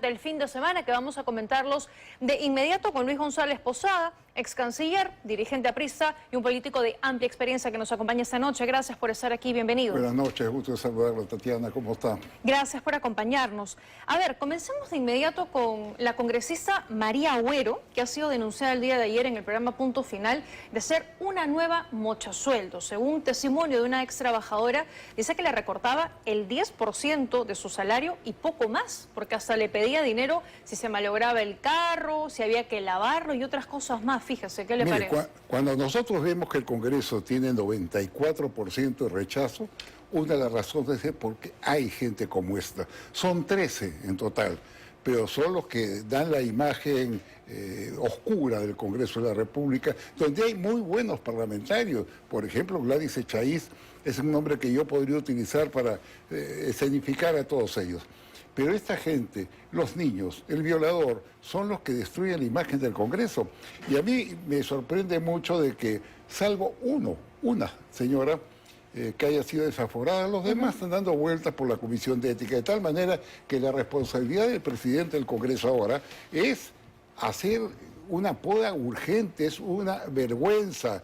El fin de semana, que vamos a comentarlos de inmediato con Luis González Posada, ex canciller, dirigente aprista y un político de amplia experiencia que nos acompaña esta noche. Gracias por estar aquí, bienvenido. Buenas noches, gusto de saludarla, Tatiana, ¿cómo está? Gracias por acompañarnos. A ver, comencemos de inmediato con la congresista María Agüero, que ha sido denunciada el día de ayer en el programa Punto Final de ser una nueva mochasueldo. Según un testimonio de una ex trabajadora, dice que le recortaba el 10% de su salario y poco más, porque hasta le pedía dinero si se malograba el carro, si había que lavarlo y otras cosas más. Fíjese, ¿qué le parece? Cuando nosotros vemos que el Congreso tiene 94% de rechazo, una de las razones es porque hay gente como esta. Son 13 en total, pero son los que dan la imagen oscura del Congreso de la República, donde hay muy buenos parlamentarios. Por ejemplo, Gladys Echaíz es un nombre que yo podría utilizar para escenificar a todos ellos. Pero esta gente, los niños, el violador, son los que destruyen la imagen del Congreso. Y a mí me sorprende mucho de que, salvo una señora que haya sido desaforada, los demás están dando vueltas por la Comisión de Ética, de tal manera que la responsabilidad del presidente del Congreso ahora es hacer una poda urgente, es una vergüenza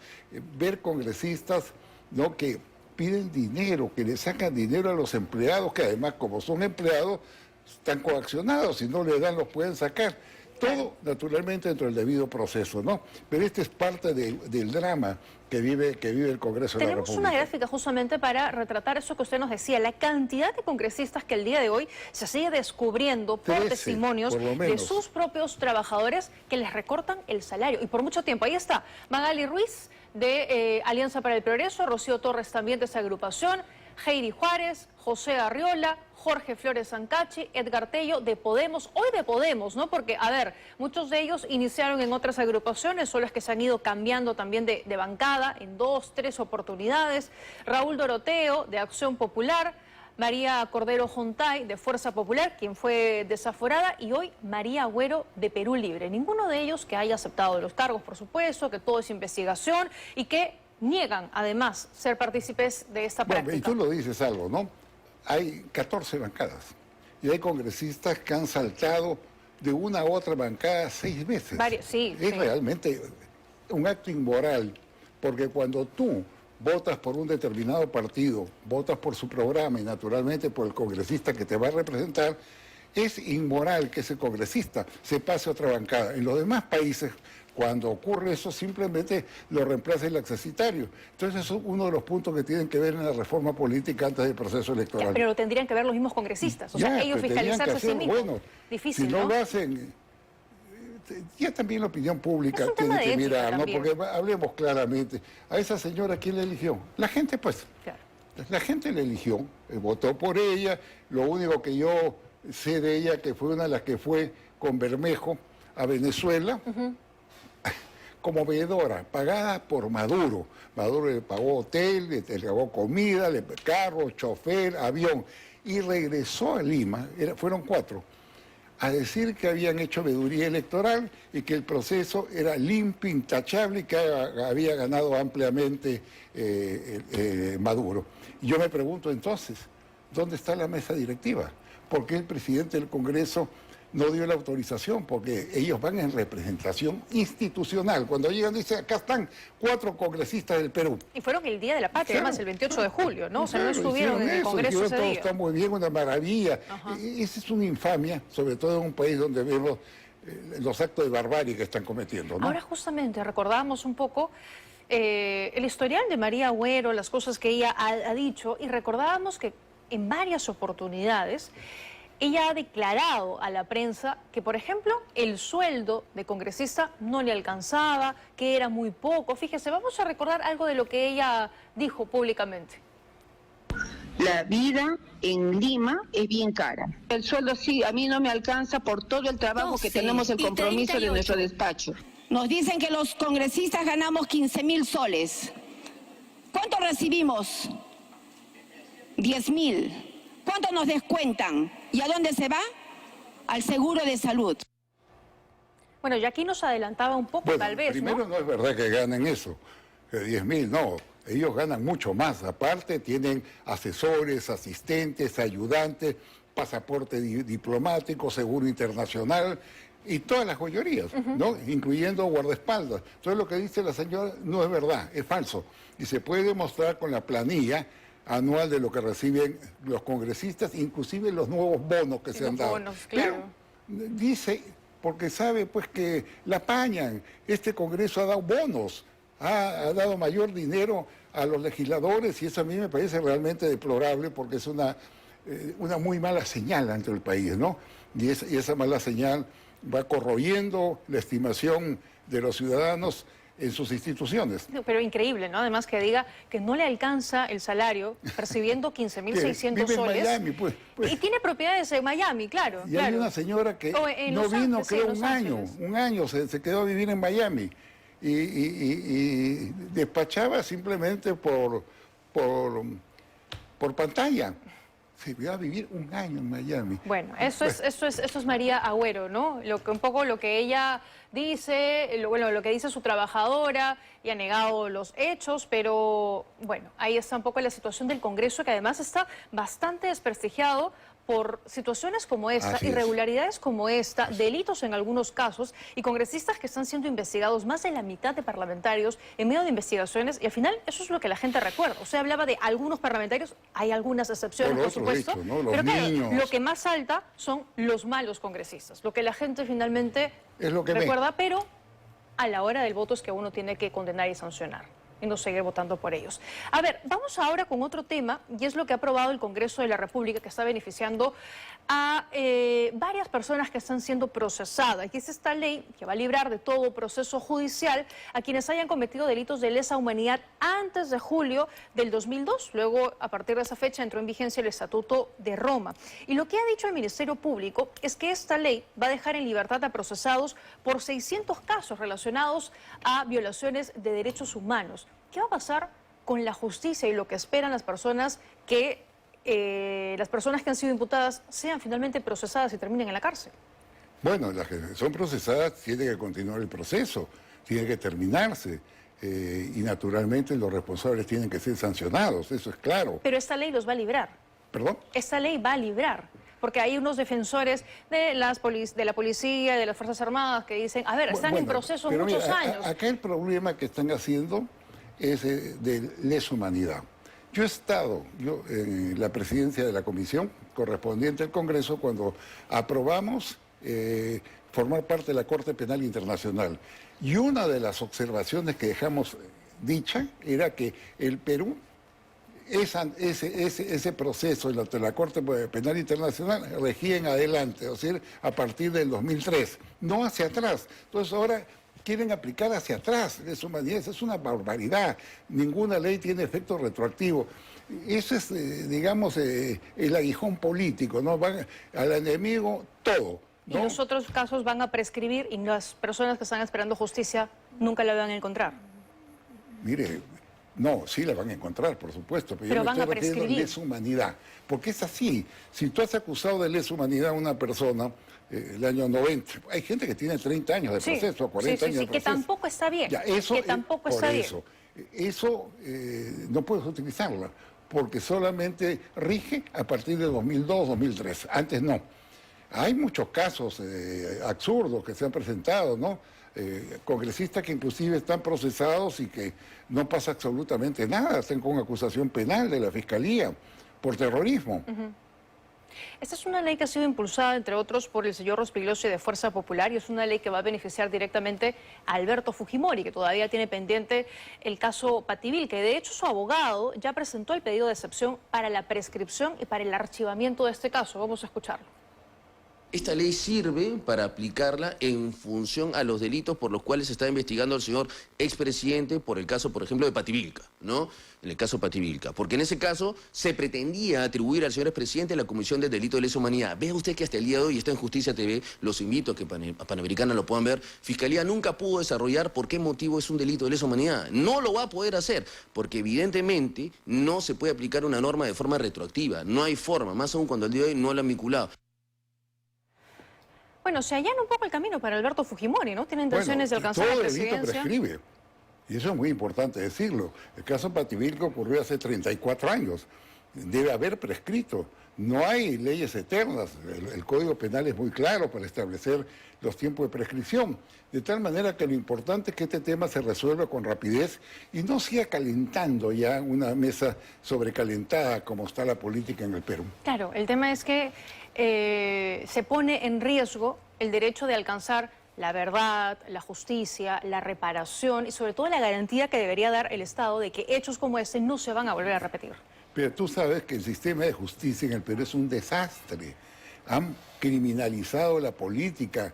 ver congresistas, ¿no?, que piden dinero, que le sacan dinero a los empleados, que además, como son empleados, están coaccionados, si no le dan los pueden sacar. Todo, naturalmente, dentro del debido proceso, ¿no? Pero este es parte del drama que vive el Congreso de la República. Tenemos una gráfica justamente para retratar eso que usted nos decía, la cantidad de congresistas que el día de hoy se sigue descubriendo por 13, testimonios por de sus propios trabajadores que les recortan el salario. Y por mucho tiempo, ahí está, Magali Ruiz de Alianza para el Progreso, Rocío Torres también de esa agrupación, Heidi Juárez, José Arriola, Jorge Flores Sancachi, Edgar Tello de Podemos, hoy de Podemos, ¿no? Porque, a ver, muchos de ellos iniciaron en otras agrupaciones, son las que se han ido cambiando también de bancada en 2, 3 oportunidades. Raúl Doroteo de Acción Popular, María Cordero Jontay de Fuerza Popular, quien fue desaforada, y hoy María Agüero de Perú Libre. Ninguno de ellos que haya aceptado los cargos, por supuesto, que todo es investigación y que niegan, además, ser partícipes de esta práctica. Bueno, y tú lo dices algo, ¿no? Hay 14 bancadas y hay congresistas que han saltado de una a otra bancada 6 veces. Sí, es realmente un acto inmoral, porque cuando tú votas por un determinado partido, votas por su programa y naturalmente por el congresista que te va a representar, es inmoral que ese congresista se pase a otra bancada. En los demás países, cuando ocurre eso, simplemente lo reemplaza el accesitario. Entonces, eso es uno de los puntos que tienen que ver en la reforma política antes del proceso electoral. Ya, pero lo tendrían que ver los mismos congresistas, o sea, ellos fiscalizarse a sí mismos. Bueno, difícil, si no lo hacen, ya también la opinión pública tiene que mirar, ¿no? Porque hablemos claramente. A esa señora, ¿quién la eligió? La gente, pues. Claro. La gente la eligió, votó por ella. Lo único que yo sé de ella, que fue una de las que fue con Bermejo a Venezuela, como veedora, pagada por Maduro. Maduro le pagó hotel, le pagó comida, carro, chofer, avión. Y regresó a Lima, fueron 4, a decir que habían hecho veeduría electoral y que el proceso era limpio, intachable y que había ganado ampliamente Maduro. Y yo me pregunto entonces, ¿dónde está la mesa directiva? ¿Por qué el presidente del Congreso no dio la autorización? Porque ellos van en representación institucional. Cuando llegan, dicen, acá están 4 congresistas del Perú. Y fueron el Día de la Patria, claro, además, el 28 de julio, ¿no? O sea, no claro, estuvieron en el Congreso ese todo día. está muy bien, una maravilla. Esa es una infamia, sobre todo en un país donde vemos los actos de barbarie que están cometiendo, ¿no? Ahora, justamente, recordábamos un poco el historial de María Agüero, las cosas que ella ha dicho, y recordábamos que en varias oportunidades ella ha declarado a la prensa que, por ejemplo, el sueldo de congresista no le alcanzaba, que era muy poco. Fíjese, vamos a recordar algo de lo que ella dijo públicamente. La vida en Lima es bien cara. El sueldo sí, a mí no me alcanza por todo el trabajo que tenemos, el compromiso de nuestro despacho. Nos dicen que los congresistas ganamos 15.000 soles. ¿Cuánto recibimos? 10.000. ¿Cuánto nos descuentan? ¿Y a dónde se va? Al seguro de salud. Bueno, y aquí nos adelantaba un poco, tal vez, primero, no es verdad que ganen eso, 10.000, no. Ellos ganan mucho más. Aparte, tienen asesores, asistentes, ayudantes, pasaporte diplomático, seguro internacional y todas las joyerías, ¿no? Incluyendo guardaespaldas. Entonces lo que dice la señora no es verdad, es falso. Y se puede demostrar con la planilla anual de lo que reciben los congresistas, inclusive los nuevos bonos que se han dado. Bonos, claro. Pero dice, porque sabe pues que la apañan, este Congreso ha dado bonos, ha dado mayor dinero a los legisladores y eso a mí me parece realmente deplorable porque es una muy mala señal ante el país, ¿no? Y esa mala señal va corroyendo la estimación de los ciudadanos en sus instituciones. Pero increíble, ¿no? Además que diga que no le alcanza el salario percibiendo 15.600 soles. Miami, pues. Y tiene propiedades en Miami, claro. Y claro. hay una señora que no vino, creo, un año, se quedó a vivir en Miami y despachaba simplemente por pantalla. Se iba a vivir un año en Miami. Bueno, eso es María Agüero, ¿no? Un poco lo que ella dice, lo que dice su trabajadora, y ha negado los hechos, pero bueno, ahí está un poco la situación del Congreso, que además está bastante desprestigiado por situaciones como esta, irregularidades como esta, delitos en algunos casos y congresistas que están siendo investigados, más de la mitad de parlamentarios en medio de investigaciones, y al final eso es lo que la gente recuerda. O sea, hablaba de algunos parlamentarios, hay algunas excepciones, por supuesto, hecho, ¿no? Pero claro, lo que más salta son los malos congresistas, lo que la gente finalmente es lo que recuerda, pero a la hora del voto es que uno tiene que condenar y sancionar y no seguir votando por ellos. A ver, vamos ahora con otro tema, y es lo que ha aprobado el Congreso de la República, que está beneficiando a varias personas que están siendo procesadas. Y es esta ley que va a librar de todo proceso judicial a quienes hayan cometido delitos de lesa humanidad antes de julio del 2002. Luego, a partir de esa fecha, entró en vigencia el Estatuto de Roma. Y lo que ha dicho el Ministerio Público es que esta ley va a dejar en libertad a procesados por 600 casos relacionados a violaciones de derechos humanos. ¿Qué va a pasar con la justicia y lo que esperan las personas que han sido imputadas sean finalmente procesadas y terminen en la cárcel? Bueno, las que son procesadas tiene que continuar el proceso, tiene que terminarse y naturalmente los responsables tienen que ser sancionados, eso es claro. Pero esta ley los va a librar. ¿Perdón? Esta ley va a librar. Porque hay unos defensores de la policía, de las Fuerzas Armadas, que dicen, a ver, están en proceso muchos años. Acá el problema que están haciendo es de lesa humanidad. Yo he estado en la presidencia de la comisión correspondiente al Congreso cuando aprobamos formar parte de la Corte Penal Internacional. Y una de las observaciones que dejamos dicha era que el Perú, ese proceso de la Corte Penal Internacional regía en adelante, o sea, a partir del 2003, no hacia atrás. Entonces ahora quieren aplicar hacia atrás lesa humanidad, es una barbaridad. Ninguna ley tiene efecto retroactivo. Eso es, digamos, el aguijón político, ¿no? Van al enemigo todo, ¿no? Y los otros casos van a prescribir y las personas que están esperando justicia nunca la van a encontrar. Mire, no, sí la van a encontrar, por supuesto, pero yo me estoy refiriendo a lesa humanidad, porque es así. Si tú has acusado de lesa humanidad a una persona el año 90, hay gente que tiene 30 años de proceso, 40 años de proceso. Que tampoco está bien, ya, eso, que tampoco está bien. Eso no puedes utilizarla, porque solamente rige a partir de 2002, 2003, antes no. Hay muchos casos absurdos que se han presentado, ¿no? Congresistas que inclusive están procesados y que no pasa absolutamente nada, están con acusación penal de la Fiscalía por terrorismo. Esta es una ley que ha sido impulsada, entre otros, por el señor Rospigliosi de Fuerza Popular, y es una ley que va a beneficiar directamente a Alberto Fujimori, que todavía tiene pendiente el caso Pativilca, que de hecho su abogado ya presentó el pedido de excepción para la prescripción y para el archivamiento de este caso. Vamos a escucharlo. Esta ley sirve para aplicarla en función a los delitos por los cuales se está investigando al señor expresidente por el caso, por ejemplo, de Pativilca, ¿no? En el caso Pativilca. Porque en ese caso se pretendía atribuir al señor expresidente la comisión del delito de lesa humanidad. Vea usted que hasta el día de hoy está en Justicia TV, los invito a que Panamericana lo puedan ver. Fiscalía nunca pudo desarrollar por qué motivo es un delito de lesa humanidad. No lo va a poder hacer, porque evidentemente no se puede aplicar una norma de forma retroactiva. No hay forma, más aún cuando el día de hoy no lo han vinculado. Bueno, se allana un poco el camino para Alberto Fujimori, ¿no? Tiene intenciones de alcanzar la presidencia. Todo delito prescribe, y eso es muy importante decirlo. El caso Pativilca ocurrió hace 34 años, debe haber prescrito. No hay leyes eternas, el Código Penal es muy claro para establecer los tiempos de prescripción, de tal manera que lo importante es que este tema se resuelva con rapidez y no siga calentando ya una mesa sobrecalentada como está la política en el Perú. Claro, el tema es que se pone en riesgo el derecho de alcanzar la verdad, la justicia, la reparación y sobre todo la garantía que debería dar el Estado de que hechos como este no se van a volver a repetir. Pero tú sabes que el sistema de justicia en el Perú es un desastre. Han criminalizado la política,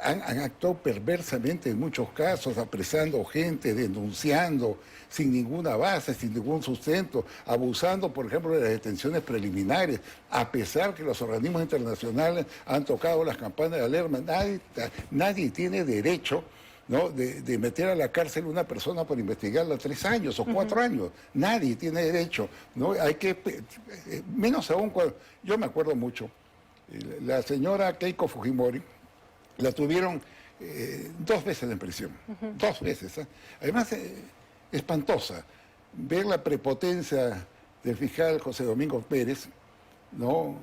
han actuado perversamente en muchos casos, apresando gente, denunciando sin ninguna base, sin ningún sustento, abusando, por ejemplo, de las detenciones preliminares, a pesar que los organismos internacionales han tocado las campanas de alarma. Nadie tiene derecho, ¿no?, de meter a la cárcel a una persona por investigarla 3 años o 4 años. Nadie tiene derecho, ¿no? Hay que, menos aún cuando, yo me acuerdo mucho, la señora Keiko Fujimori la tuvieron 2 veces en prisión, 2 veces. Además, espantosa ver la prepotencia del fiscal José Domingo Pérez, ¿no?,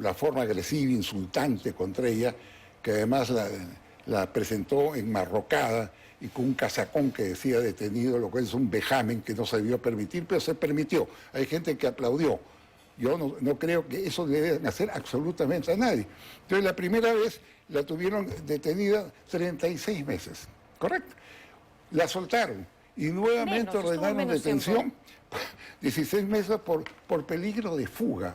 la forma agresiva, insultante contra ella, que además la presentó enmarrocada y con un casacón que decía detenido, lo cual es un vejamen que no se debió permitir, pero se permitió. Hay gente que aplaudió. Yo no creo que eso le deben hacer absolutamente a nadie. Entonces, la primera vez la tuvieron detenida 36 meses, ¿correcto? La soltaron y nuevamente ordenaron detención 16 meses por peligro de fuga.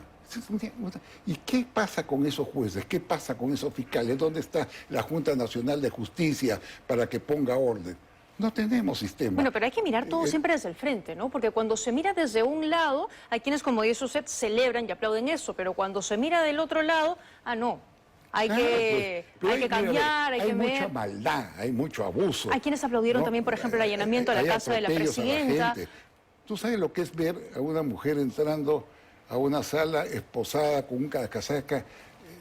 ¿Y qué pasa con esos jueces? ¿Qué pasa con esos fiscales? ¿Dónde está la Junta Nacional de Justicia para que ponga orden? No tenemos sistema. Bueno, pero hay que mirar todo siempre desde el frente, ¿no? Porque cuando se mira desde un lado, hay quienes, como dice usted, celebran y aplauden eso, pero cuando se mira del otro lado, no. Hay que cambiar, hay que ver. Hay mucha maldad, hay mucho abuso. Hay quienes aplaudieron también, por ejemplo, el allanamiento a la casa de la presidenta. ¿Tú sabes lo que es ver a una mujer entrando a una sala esposada con una casaca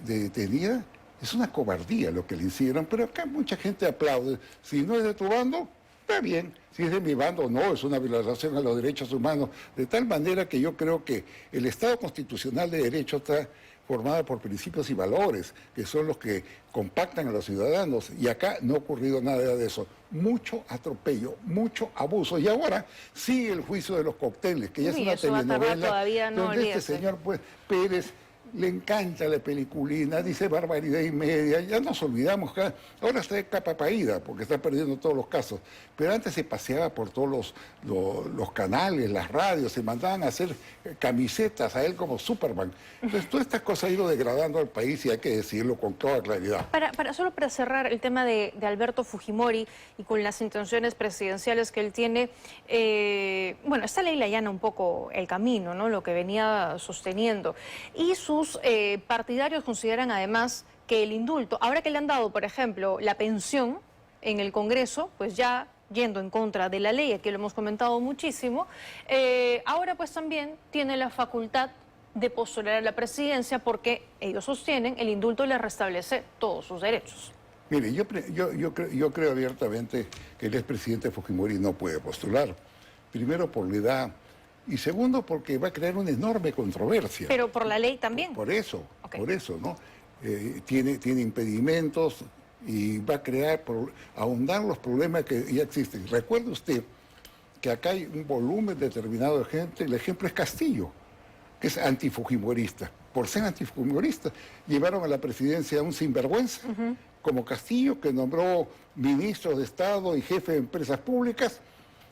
detenida? Es una cobardía lo que le hicieron, pero acá mucha gente aplaude. Si no es de tu bando, está bien. Si es de mi bando, no, es una violación a los derechos humanos. De tal manera que yo creo que el Estado constitucional de derecho está formado por principios y valores, que son los que compactan a los ciudadanos. Y acá no ha ocurrido nada de eso. Mucho atropello, mucho abuso. Y ahora sigue el juicio de los cócteles, que ya es una telenovela todavía, no, donde este señor Pérez le encanta la peliculina, dice barbaridad y media, ya nos olvidamos, ahora está de capa caída porque está perdiendo todos los casos, pero antes se paseaba por todos los canales, las radios, se mandaban a hacer camisetas a él como Superman. Entonces toda esta cosa ha ido degradando al país y hay que decirlo con toda claridad. Solo para cerrar el tema de Alberto Fujimori y con las intenciones presidenciales que él tiene, bueno, esta ley le allana un poco el camino, ¿no?, lo que venía sosteniendo, y sus partidarios consideran además que el indulto, ahora que le han dado, por ejemplo, la pensión en el Congreso, pues ya yendo en contra de la ley, aquí lo hemos comentado muchísimo, ahora pues también tiene la facultad de postular a la presidencia porque ellos sostienen el indulto les restablece todos sus derechos. Mire, yo creo abiertamente que el expresidente Fujimori no puede postular, primero por la edad, y segundo, porque va a crear una enorme controversia. Pero por la ley también. Por eso, Okay. ¿no? Tiene impedimentos y va a ahondar los problemas que ya existen. Recuerde usted que acá hay un volumen determinado de gente, el ejemplo es Castillo, que es antifujimorista. Por ser antifujimorista, llevaron a la presidencia a un sinvergüenza, como Castillo, que nombró ministros de Estado y jefe de empresas públicas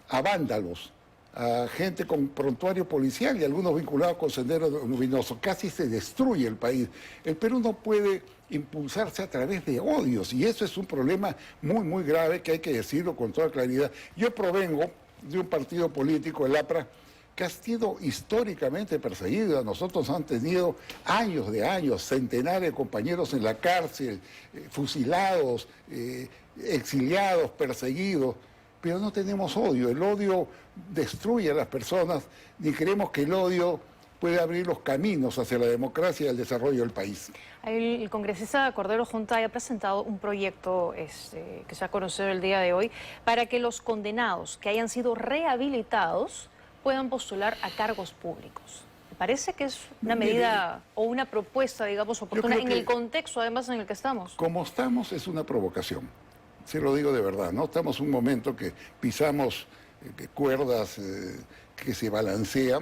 a vándalos, a gente con prontuario policial y algunos vinculados con Sendero Luminoso. Casi se destruye el país. El Perú no puede impulsarse a través de odios y eso es un problema muy, muy grave que hay que decirlo con toda claridad. Yo provengo de un partido político, el APRA, que ha sido históricamente perseguido. Nosotros han tenido años, centenares de compañeros en la cárcel, fusilados, exiliados, perseguidos. Pero no tenemos odio. El odio destruye a las personas, ni creemos que el odio puede abrir los caminos hacia la democracia y el desarrollo del país. El congresista Cordero Huntay ha presentado un proyecto que se ha conocido el día de hoy para que los condenados que hayan sido rehabilitados puedan postular a cargos públicos. ¿Parece que es una medida o una propuesta, digamos, oportuna en el contexto, además, en el que estamos? Como estamos, es una provocación. Se lo digo de verdad, ¿no? Estamos en un momento que pisamos cuerdas que se balancean.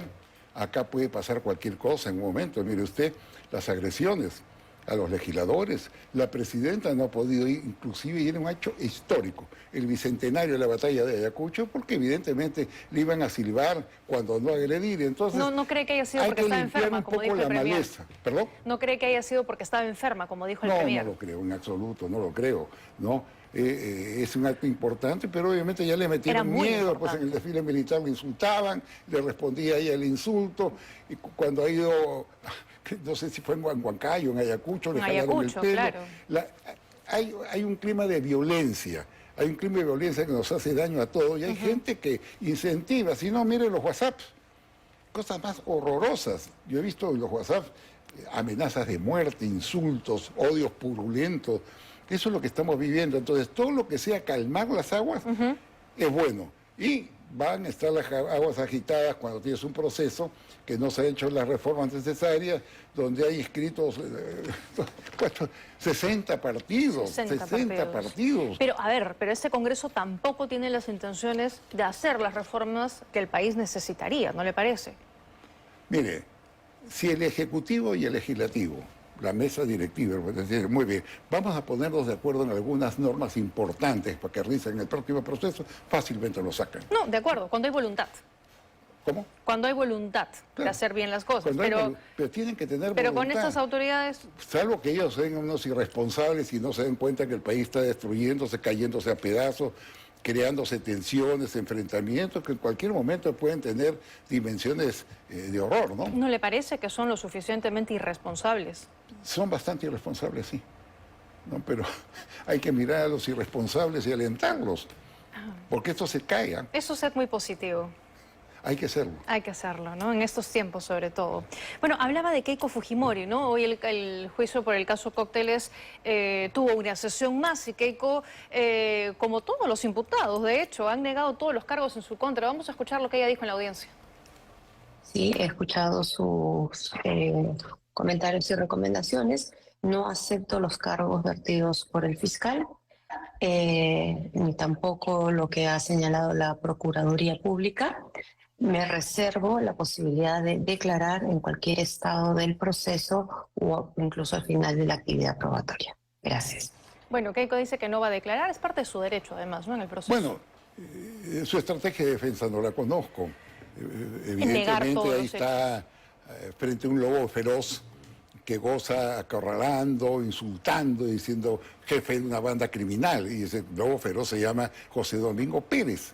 Acá puede pasar cualquier cosa en un momento. Mire usted, las agresiones a los legisladores. La presidenta no ha podido ir, inclusive, y era un hecho histórico, el bicentenario de la batalla de Ayacucho, porque evidentemente le iban a silbar cuando no agredir. Entonces, no cree que haya sido porque estaba enferma, como dijo el premier. ¿Perdón? ¿No cree que haya sido porque estaba enferma, como dijo el premier? No lo creo, en absoluto, no lo creo, ¿no? Es un acto importante, pero obviamente ya le metieron miedo, pues en el desfile militar le insultaban, le respondía ella el insulto, y cuando ha ido, no sé si fue en Huancayo, en Ayacucho, le jalaron el pelo. Claro. Hay un clima de violencia. Hay un clima de violencia que nos hace daño a todos y hay gente que incentiva. Si no, mire los WhatsApps, cosas más horrorosas. Yo he visto en los WhatsApps amenazas de muerte, insultos, odios purulentos. Eso es lo que estamos viviendo. Entonces, todo lo que sea calmar las aguas es bueno. Y van a estar las aguas agitadas cuando tienes un proceso que no se han hecho las reformas necesarias, donde hay inscritos 60 partidos. 60 partidos. Pero, a ver, pero este Congreso tampoco tiene las intenciones de hacer las reformas que el país necesitaría, ¿no le parece? Mire, si el Ejecutivo y el Legislativo, la mesa directiva, muy bien, vamos a ponernos de acuerdo en algunas normas importantes para que realicen el próximo proceso, fácilmente lo sacan. No, de acuerdo, cuando hay voluntad. ¿Cómo? Cuando hay voluntad de hacer bien las cosas. Pero tienen que tener pero voluntad. Con estas autoridades... Salvo que ellos sean unos irresponsables y no se den cuenta que el país está destruyéndose, cayéndose a pedazos, creándose tensiones, enfrentamientos, que en cualquier momento pueden tener dimensiones de horror, ¿no? ¿No le parece que son lo suficientemente irresponsables? Son bastante irresponsables, sí. ¿No? Pero hay que mirar a los irresponsables y alentarlos, porque esto se caiga. Eso es muy positivo. Hay que hacerlo. Hay que hacerlo, ¿no? En estos tiempos, sobre todo. Bueno, hablaba de Keiko Fujimori, ¿no? Hoy el juicio por el caso Cócteles tuvo una sesión más y Keiko, como todos los imputados, de hecho, han negado todos los cargos en su contra. Vamos a escuchar lo que ella dijo en la audiencia. Sí, he escuchado sus comentarios y recomendaciones. No acepto los cargos vertidos por el fiscal, ni tampoco lo que ha señalado la Procuraduría Pública. Me reservo la posibilidad de declarar en cualquier estado del proceso o incluso al final de la actividad probatoria. Gracias. Bueno, Keiko dice que no va a declarar, es parte de su derecho además, ¿no? En el proceso. Bueno, su estrategia de defensa no la conozco. Evidentemente ahí está frente a un lobo feroz que goza acorralando, insultando, diciendo jefe de una banda criminal. Y ese lobo feroz se llama José Domingo Pérez.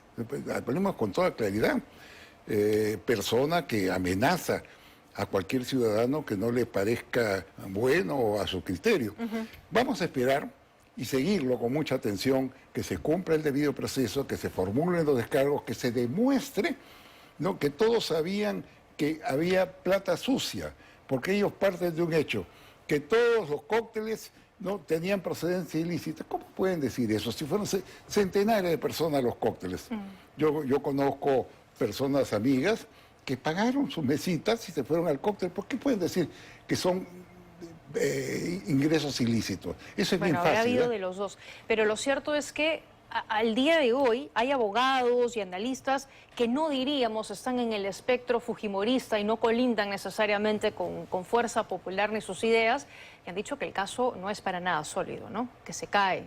Hablemos con toda claridad. Persona que amenaza a cualquier ciudadano que no le parezca bueno o a su criterio. Vamos a esperar y seguirlo con mucha atención, que se cumpla el debido proceso, que se formulen los descargos, que se demuestre, ¿no?, que todos sabían que había plata sucia, porque ellos parten de un hecho, que todos los cócteles no tenían procedencia ilícita. ¿Cómo pueden decir eso? Si fueron centenares de personas los cócteles. Yo conozco personas amigas que pagaron sus mesitas y se fueron al cóctel. ¿Por qué pueden decir que son ingresos ilícitos? Eso es bien fácil. Habrá habido de los dos. Pero lo cierto es que al día de hoy hay abogados y analistas que no diríamos están en el espectro fujimorista y no colindan necesariamente con Fuerza Popular ni sus ideas, que han dicho que el caso no es para nada sólido, ¿no? Que se cae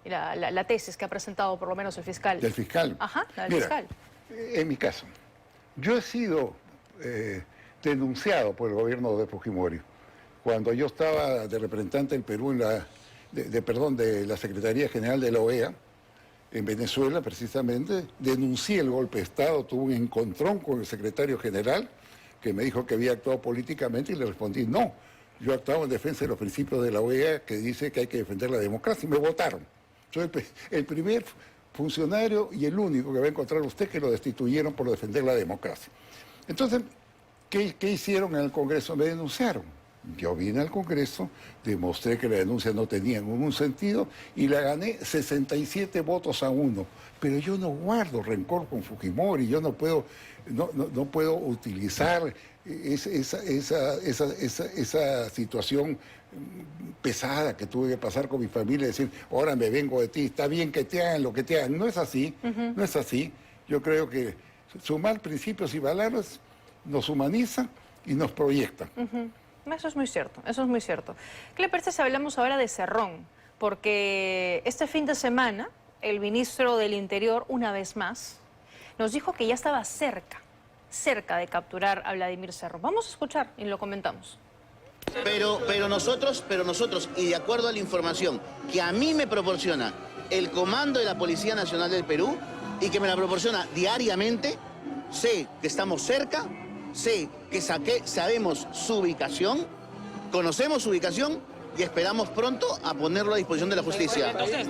la tesis que ha presentado por lo menos el fiscal. Del fiscal. Ajá, la del Mira, fiscal. En mi caso, yo he sido denunciado por el gobierno de Fujimori. Cuando yo estaba de representante del Perú en de la Secretaría General de la OEA, en Venezuela precisamente, denuncié el golpe de Estado, tuve un encontrón con el secretario general que me dijo que había actuado políticamente y le respondí no. Yo actuaba en defensa de los principios de la OEA que dice que hay que defender la democracia y me votaron. Soy el primer funcionario y el único que va a encontrar usted que lo destituyeron por defender la democracia. Entonces, ¿qué hicieron en el Congreso? Me denunciaron. Yo vine al Congreso, demostré que la denuncia no tenía ningún sentido y la gané 67 votos a 1. Pero yo no guardo rencor con Fujimori, yo no puedo utilizar esa situación pesada que tuve que pasar con mi familia y decir, ahora me vengo de ti, está bien que te hagan lo que te hagan. No es así, no es así. Yo creo que sumar principios y valores nos humaniza y nos proyecta. Eso es muy cierto, eso es muy cierto. ¿Qué le parece si hablamos ahora de Cerrón? Porque este fin de semana el ministro del Interior, una vez más, nos dijo que ya estaba cerca de capturar a Vladimir Cerrón. Vamos a escuchar y lo comentamos. Pero nosotros, y de acuerdo a la información que a mí me proporciona el Comando de la Policía Nacional del Perú y que me la proporciona diariamente, sé que estamos cerca, sé que sabemos su ubicación, conocemos su ubicación y esperamos pronto a ponerlo a disposición de la justicia. Entonces,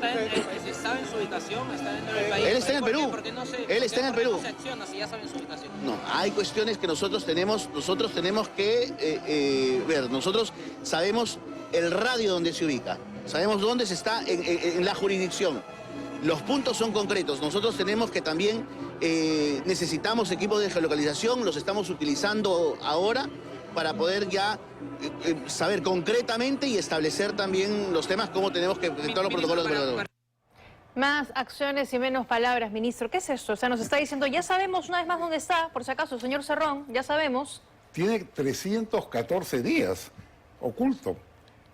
¿saben su ubicación? ¿Está dentro del país? Él está en el Perú. Él está en el Perú. ¿Por qué no se acciona si ya saben su ubicación? No, hay cuestiones que nosotros tenemos que ver. Nosotros sabemos el radio donde se ubica, sabemos dónde se está en la jurisdicción. Los puntos son concretos. Nosotros tenemos que también, necesitamos equipos de geolocalización, los estamos utilizando ahora para poder ya saber concretamente y establecer también los temas, cómo tenemos que todos los protocolos de... Más acciones y menos palabras, ministro. ¿Qué es esto? O sea, nos está diciendo, ya sabemos una vez más dónde está, por si acaso, señor Cerrón, ya sabemos. Tiene 314 días oculto.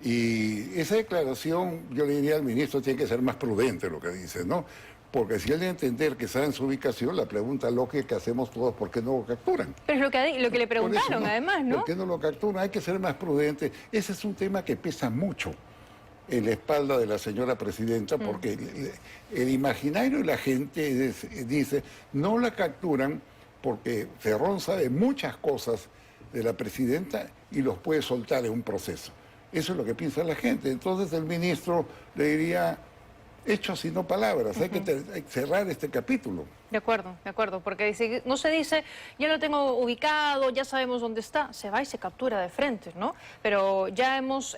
Y esa declaración, yo le diría al ministro, tiene que ser más prudente lo que dice, ¿no? Porque si él de entender que saben su ubicación, la pregunta lógica que hacemos todos, ¿por qué no lo capturan? Pero es lo que le preguntaron, eso, además, ¿no? ¿Por qué no lo capturan? Hay que ser más prudente. Ese es un tema que pesa mucho en la espalda de la señora presidenta, porque el imaginario de la gente dice, no la capturan porque Cerrón sabe muchas cosas de la presidenta y los puede soltar en un proceso. Eso es lo que piensa la gente. Entonces el ministro le diría, hechos y no palabras, hay que cerrar este capítulo. De acuerdo, porque no se dice, ya lo tengo ubicado, ya sabemos dónde está, se va y se captura de frente, ¿no? Pero ya hemos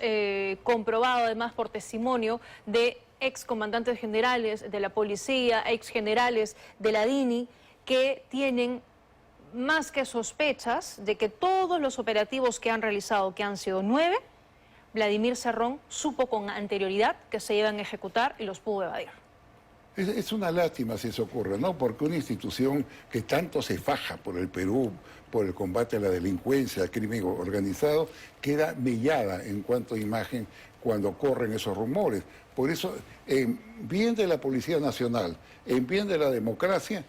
comprobado además por testimonio de excomandantes generales de la policía, exgenerales de la DINI, que tienen más que sospechas de que todos los operativos que han realizado, que han sido 9, Vladimir Cerrón supo con anterioridad que se iban a ejecutar y los pudo evadir. Es una lástima si eso ocurre, ¿no? Porque una institución que tanto se faja por el Perú, por el combate a la delincuencia, al crimen organizado, queda mellada en cuanto a imagen cuando corren esos rumores. Por eso, en bien de la Policía Nacional, en bien de la democracia,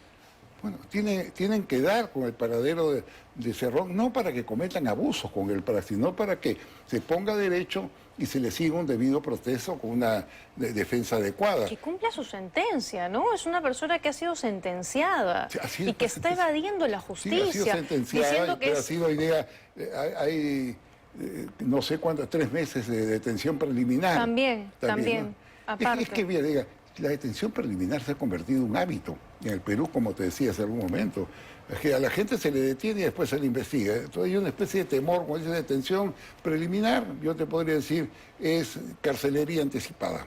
bueno, tienen que dar con el paradero de Cerrón, no para que cometan abusos con él, sino para que se ponga derecho y se le siga un debido proceso con una defensa adecuada. Que cumpla su sentencia, ¿no? Es una persona que ha sido sentenciada y que está evadiendo la justicia. Sí, ha sido sentenciada, que ha sido idea, hay no sé cuántos, 3 meses de detención preliminares. También, ¿no? aparte. Es que, mira, diga, la detención preliminar se ha convertido en un hábito en el Perú, como te decía hace algún momento. Es que a la gente se le detiene y después se le investiga. Entonces hay una especie de temor con esa detención preliminar, yo te podría decir, es carcelería anticipada.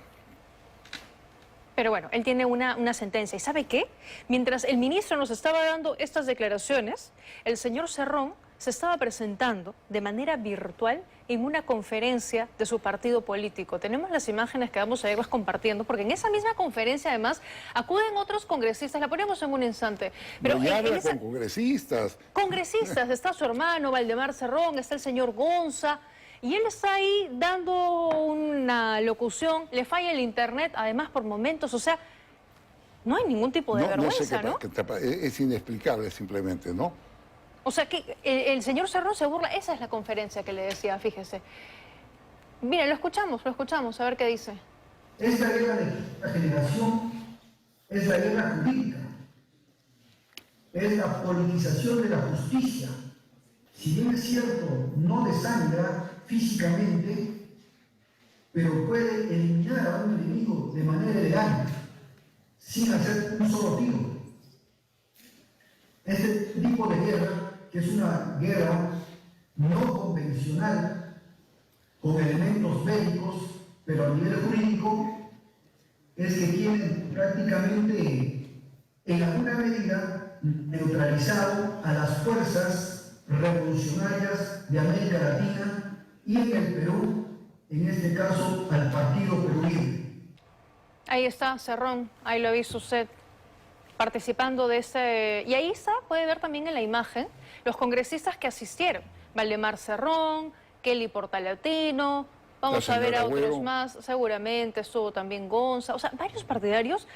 Pero bueno, él tiene una sentencia. ¿Y sabe qué? Mientras el ministro nos estaba dando estas declaraciones, el señor Cerrón se estaba presentando de manera virtual en una conferencia de su partido político. Tenemos las imágenes que vamos a irlas compartiendo, porque en esa misma conferencia, además, acuden otros congresistas. La ponemos en un instante. Pero ya habla con congresistas. Congresistas, está su hermano, Valdemar Cerrón, está el señor Gonza, y él está ahí dando una locución, le falla el internet, además por momentos, o sea, no hay ningún tipo de vergüenza, ¿no? Es inexplicable simplemente, ¿no? O sea, que el señor Cerrón se burla. Esa es la conferencia que le decía, fíjese. Mire, lo escuchamos, a ver qué dice. Esta guerra de la generación es la guerra jurídica, es la politización de la justicia. Si bien es cierto, no desangra físicamente, pero puede eliminar a un enemigo de manera elegante, sin hacer un solo tiro. Este tipo de guerra, que es una guerra no convencional, con elementos bélicos, pero a nivel jurídico es que tienen prácticamente, en alguna medida, neutralizado a las fuerzas revolucionarias de América Latina y en el Perú, en este caso, al Partido Perú Libre. Ahí está Cerrón, ahí lo ha visto usted participando de ese... Y ahí está, puede ver también en la imagen, los congresistas que asistieron. Valdemar Cerrón, Kelly Portalatino, vamos a ver a otros más, seguramente estuvo también Gonza, o sea, varios partidarios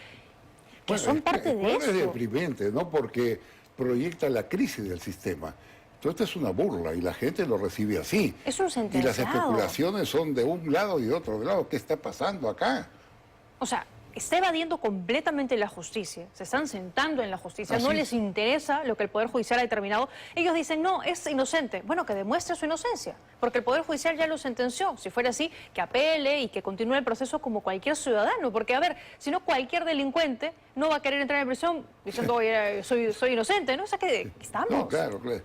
que son parte de esto. eso. Es deprimente, ¿no? Porque proyecta la crisis del sistema. Entonces es una burla y la gente lo recibe así. Es un sentenciado. Y las especulaciones son de un lado y de otro lado. ¿Qué está pasando acá? O sea, está evadiendo completamente la justicia, se están sentando en la justicia, no les interesa lo que el Poder Judicial ha determinado. Ellos dicen, no, es inocente. Bueno, que demuestre su inocencia, porque el Poder Judicial ya lo sentenció. Si fuera así, que apele y que continúe el proceso como cualquier ciudadano, porque, a ver, si no, cualquier delincuente no va a querer entrar en prisión diciendo, oye, soy inocente, ¿no? O sea, que estamos. No, claro, claro.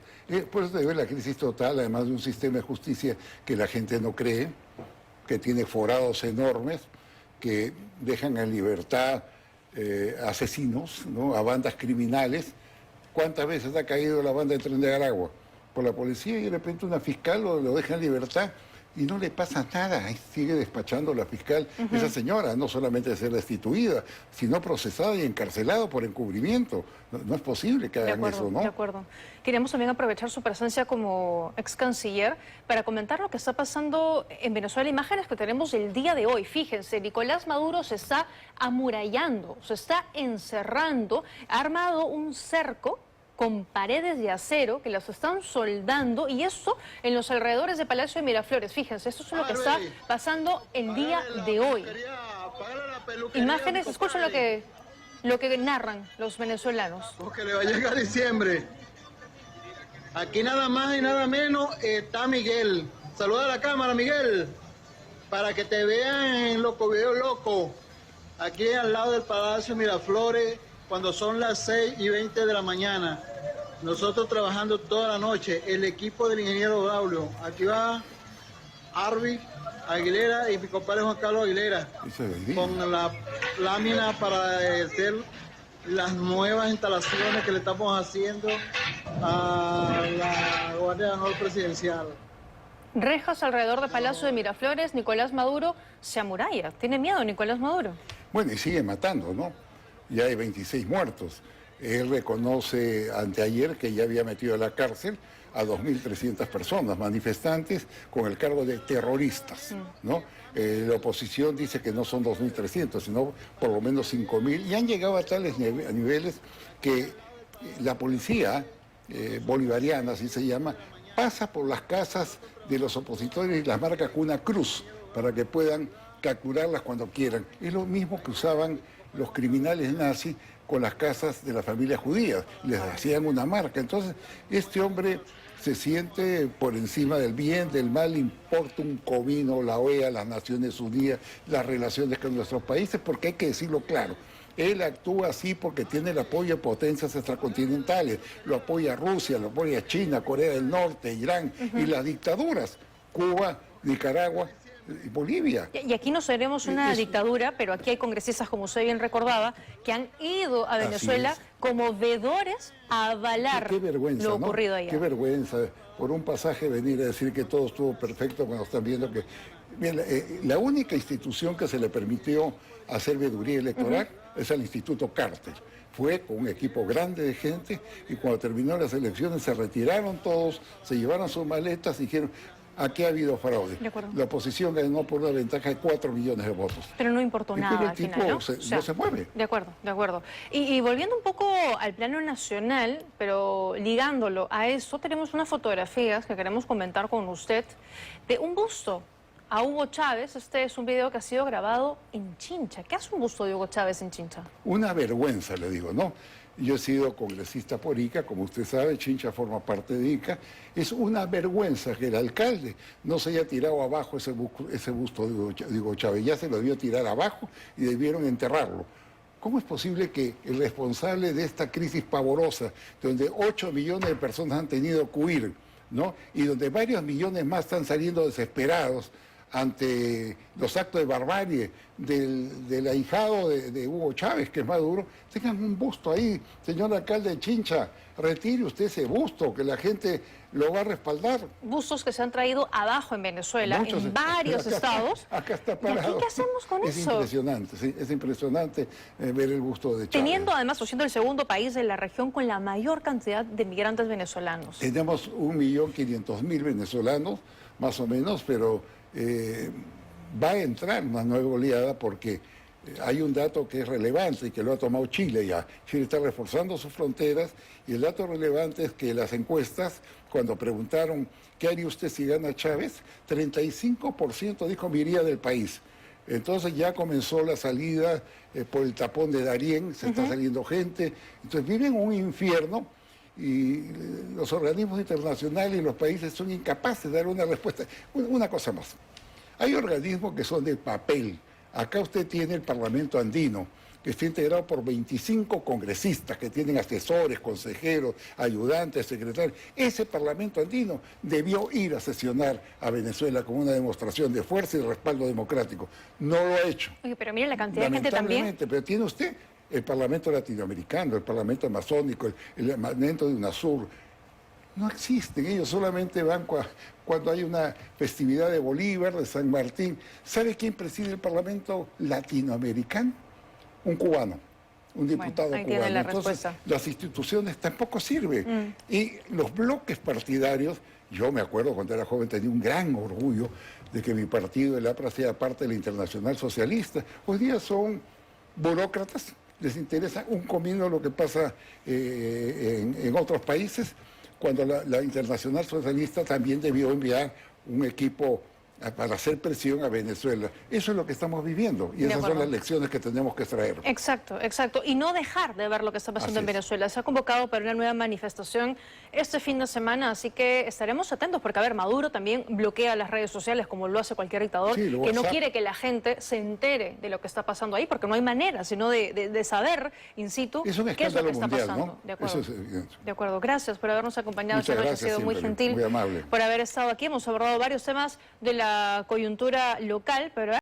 Por eso debe la crisis total, además de un sistema de justicia que la gente no cree, que tiene forados enormes, que dejan en libertad asesinos, ¿no? A bandas criminales. ¿Cuántas veces ha caído la banda de Tren de Aragua? Por la policía y de repente una fiscal lo deja en libertad y no le pasa nada. Ahí sigue despachando la fiscal. Esa señora no solamente de ser destituida, sino procesada y encarcelada por encubrimiento. No es posible que hagan eso, ¿no? De acuerdo. Queríamos también aprovechar su presencia como ex canciller para comentar lo que está pasando en Venezuela. Imágenes que tenemos el día de hoy. Fíjense, Nicolás Maduro se está amurallando, se está encerrando, ha armado un cerco con paredes de acero que las están soldando, y eso en los alrededores de Palacio de Miraflores. Fíjense, esto es lo que está pasando el día de hoy. Imágenes, escuchen lo que narran los venezolanos. Porque le va a llegar diciembre. Aquí nada más y nada menos está Miguel. Saluda a la cámara, Miguel, para que te vean en Loco Video Loco, aquí al lado del Palacio Miraflores, cuando son las 6:20 de la mañana. Nosotros trabajando toda la noche, el equipo del ingeniero Braulio. Aquí va Arby Aguilera y mi compadre Juan Carlos Aguilera, con la lámina para hacer las nuevas instalaciones que le estamos haciendo a la Guardia de Honor Presidencial. Rejas alrededor del Palacio de Miraflores. Nicolás Maduro se amuralla. ¿Tiene miedo Nicolás Maduro? Bueno, y sigue matando, ¿no? Ya hay 26 muertos. Él reconoce anteayer que ya había metido a la cárcel a 2.300 personas, manifestantes, con el cargo de terroristas, ¿no? La oposición dice que no son 2.300, sino por lo menos 5.000, y han llegado a tales niveles que la policía bolivariana, así se llama, pasa por las casas de los opositores y las marca con una cruz para que puedan capturarlas cuando quieran. Es lo mismo que usaban los criminales nazis con las casas de las familias judías, les hacían una marca. Entonces, este hombre se siente por encima del bien, del mal, le importa un comino la OEA, las Naciones Unidas, las relaciones con nuestros países, porque hay que decirlo claro. Él actúa así porque tiene el apoyo de potencias extracontinentales, lo apoya Rusia, lo apoya China, Corea del Norte, Irán y las dictaduras, Cuba, Nicaragua y Bolivia. Y aquí no seremos una dictadura, pero aquí hay congresistas, como usted bien recordaba, que han ido a Venezuela como vedores a avalar lo ocurrido allá. Qué vergüenza, por un pasaje venir a decir que todo estuvo perfecto cuando están viendo que... Bien, la única institución que se le permitió hacer veeduría electoral es el Instituto Carter. Fue con un equipo grande de gente y cuando terminó las elecciones se retiraron todos, se llevaron sus maletas y dijeron... Aquí ha habido fraude. La oposición ganó por una ventaja de 4 millones de votos. Pero no importó nada al final, ¿no? No se mueve. De acuerdo, de acuerdo. Y volviendo un poco al plano nacional, pero ligándolo a eso, tenemos unas fotografías que queremos comentar con usted de un busto a Hugo Chávez. Este es un video que ha sido grabado en Chincha. ¿Qué hace un busto de Hugo Chávez en Chincha? Una vergüenza, le digo, ¿no? Yo he sido congresista por Ica, como usted sabe, Chincha forma parte de Ica. Es una vergüenza que el alcalde no se haya tirado abajo ese busto de Hugo Chávez. Ya se lo debió tirar abajo y debieron enterrarlo. ¿Cómo es posible que el responsable de esta crisis pavorosa, donde 8 millones de personas han tenido que huir ¿no? Y donde varios millones más están saliendo desesperados ante los actos de barbarie del ahijado de Hugo Chávez, que es Maduro. Tengan un busto ahí, señor alcalde de Chincha, retire usted ese busto, que la gente lo va a respaldar. Bustos que se han traído abajo en Venezuela, Muchos, en varios estados. Acá está ¿Y parado. aquí qué hacemos con Es eso? impresionante, sí, es impresionante ver el busto de Chávez. Teniendo además, o siendo el segundo país de la región con la mayor cantidad de migrantes venezolanos. Tenemos 1.500.000 venezolanos, más o menos, pero va a entrar una nueva oleada porque hay un dato que es relevante y que lo ha tomado Chile ya. Chile está reforzando sus fronteras y el dato relevante es que las encuestas, cuando preguntaron ¿qué haría usted si gana Chávez?, 35% dijo me iría del país. Entonces ya comenzó la salida por el tapón de Darién, se está saliendo gente. Entonces viven un infierno y los organismos internacionales y los países son incapaces de dar una respuesta. Una cosa más, hay organismos que son de papel. Acá usted tiene el Parlamento Andino, que está integrado por 25 congresistas que tienen asesores, consejeros, ayudantes, secretarios. Ese Parlamento Andino debió ir a sesionar a Venezuela como una demostración de fuerza y respaldo democrático. No lo ha hecho. Oye, pero mire la cantidad de gente también. Lamentablemente, pero tiene usted el Parlamento Latinoamericano, el Parlamento Amazónico, el Parlamento de UNASUR. No existen, ellos solamente van cuando hay una festividad de Bolívar, de San Martín. ¿Sabe quién preside el Parlamento Latinoamericano? Un cubano, un diputado ahí tiene cubano. la Entonces, respuesta. las instituciones tampoco sirven. Y los bloques partidarios, yo me acuerdo cuando era joven, tenía un gran orgullo de que mi partido, el APRA, sea parte de la Internacional Socialista. Hoy día son burócratas, les interesa un comino lo que pasa en otros países, cuando la Internacional Socialista también debió enviar un equipo para hacer presión a Venezuela. Eso es lo que estamos viviendo y esas son las lecciones que tenemos que extraer. Exacto, exacto. Y no dejar de ver lo que está pasando en Venezuela. Se ha convocado para una nueva manifestación este fin de semana, así que estaremos atentos porque, a ver, Maduro también bloquea las redes sociales como lo hace cualquier dictador, Sí, que no quiere que la gente se entere de lo que está pasando ahí, porque no hay manera sino de saber in situ Es un qué es lo que escándalo está mundial, pasando. ¿no? De acuerdo. Eso es evidente. De acuerdo. Gracias por habernos acompañado esta Muchas noche. Ha gracias, sido muy siempre, gentil muy amable. por haber estado aquí. Hemos abordado varios temas de la coyuntura local, pero